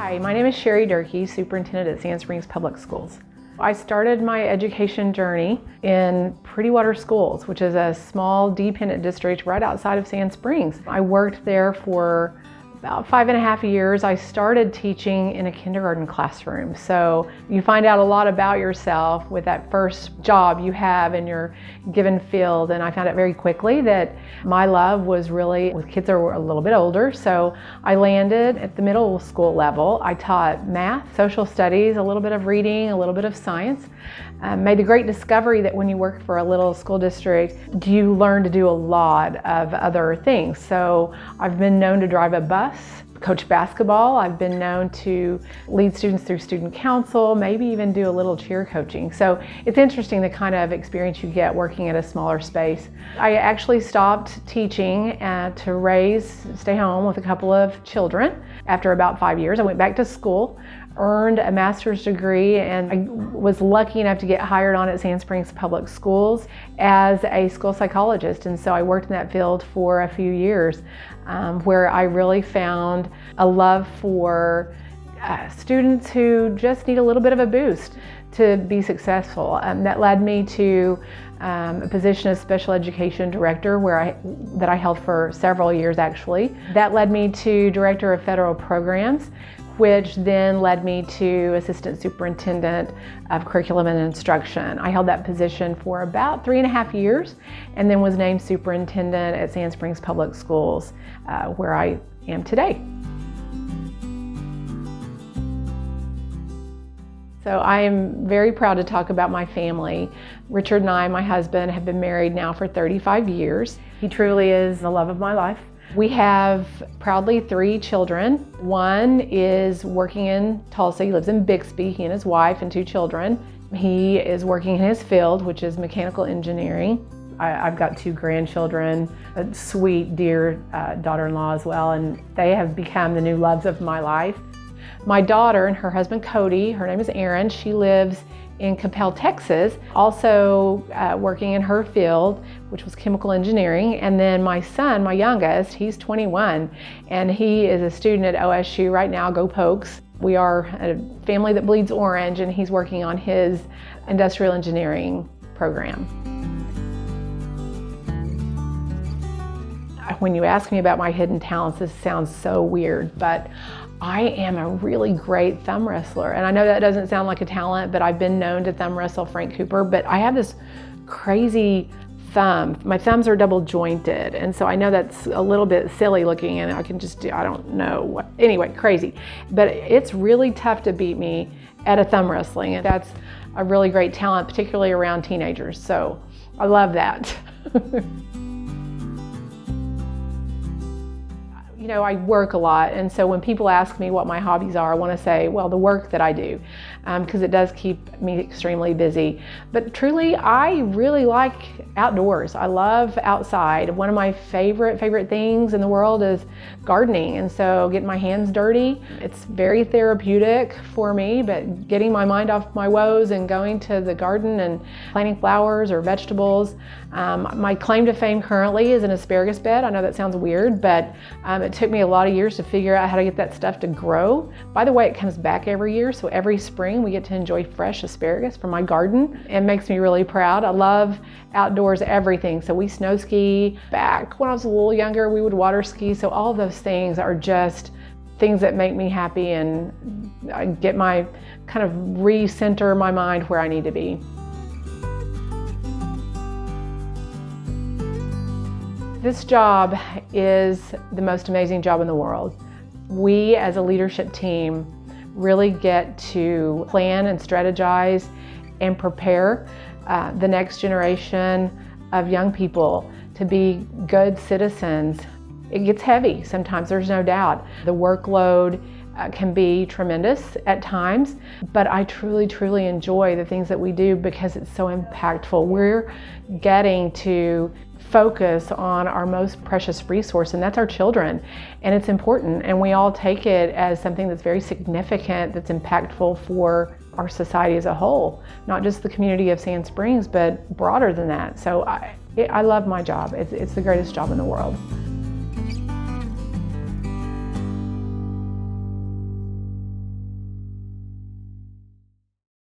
Hi, my name is Sherry Durkee, Superintendent at Sand Springs Public Schools. I started my education journey in Pretty Water Schools, which is a small dependent district right outside of Sand Springs. I worked there for about 5.5 years. I started teaching in a kindergarten classroom. So you find out a lot about yourself with that first job you have in your given field. And I found out very quickly that my love was really with kids that were a little bit older. So I landed at the middle school level. I taught math, social studies, a little bit of reading, a little bit of science. Made the great discovery that when you work for a little school district, you learn to do a lot of other things. So I've been known to drive a bus, coach basketball. I've been known to lead students through student council, maybe even do a little cheer coaching. So it's interesting the kind of experience you get working at a smaller space. I actually stopped teaching to stay home with a couple of children. After about 5 years, I went back to school, earned a master's degree, and I was lucky enough to get hired on at Sand Springs Public Schools as a school psychologist. And so I worked in that field for a few years where I really found a love for students who just need a little bit of a boost to be successful. That led me to a position as special education director that I held for several years actually. That led me to director of federal programs, which then led me to assistant superintendent of curriculum and instruction. I held that position for about 3.5 years and then was named superintendent at Sand Springs Public Schools, where I am today. So I am very proud to talk about my family. Richard and I, my husband, have been married now for 35 years. He truly is the love of my life. We have proudly 3 children. One is working in Tulsa. He lives in Bixby, he and his wife and 2 children. He is working in his field, which is mechanical engineering. I've got 2 grandchildren, a sweet, dear daughter-in-law as well, and they have become the new loves of my life. My daughter and her husband Cody, her name is Erin, she lives in Capel, Texas, also working in her field, which was chemical engineering. And then my son, my youngest, he's 21, and he is a student at OSU right now, go Pokes. We are a family that bleeds orange, and he's working on his industrial engineering program. When you ask me about my hidden talents, this sounds so weird, but I am a really great thumb wrestler. And I know that doesn't sound like a talent, but I've been known to thumb wrestle Frank Cooper, but I have this crazy thumb. My thumbs are double jointed. And so I know that's a little bit silly looking and I can just do, I don't know what, anyway, crazy. But it's really tough to beat me at a thumb wrestling. And that's a really great talent, particularly around teenagers. So I love that. You know, I work a lot, and so when people ask me what my hobbies are, I want to say, well, the work that I do, because it does keep me extremely busy. But truly, I really like outdoors. I love outside. One of my favorite things in the world is gardening, and so getting my hands dirty, it's very therapeutic for me, but getting my mind off my woes and going to the garden and planting flowers or vegetables. My claim to fame currently is an asparagus bed. I know that sounds weird, but it took me a lot of years to figure out how to get that stuff to grow. By the way, it comes back every year, so every spring we get to enjoy fresh asparagus from my garden. It makes me really proud. I love outdoors everything. So we snow ski. Back when I was a little younger, we would water ski. So all of those things are just things that make me happy, and I get my kind of recenter my mind where I need to be. This job is the most amazing job in the world. We as a leadership team really get to plan and strategize and prepare the next generation of young people to be good citizens. It gets heavy sometimes, there's no doubt. The workload can be tremendous at times, but I truly enjoy the things that we do because it's so impactful. We're getting to focus on our most precious resource, and that's our children. And it's important, and we all take it as something that's very significant, that's impactful for our society as a whole, not just the community of Sand Springs, but broader than that. So I love my job. It's the greatest job in the world.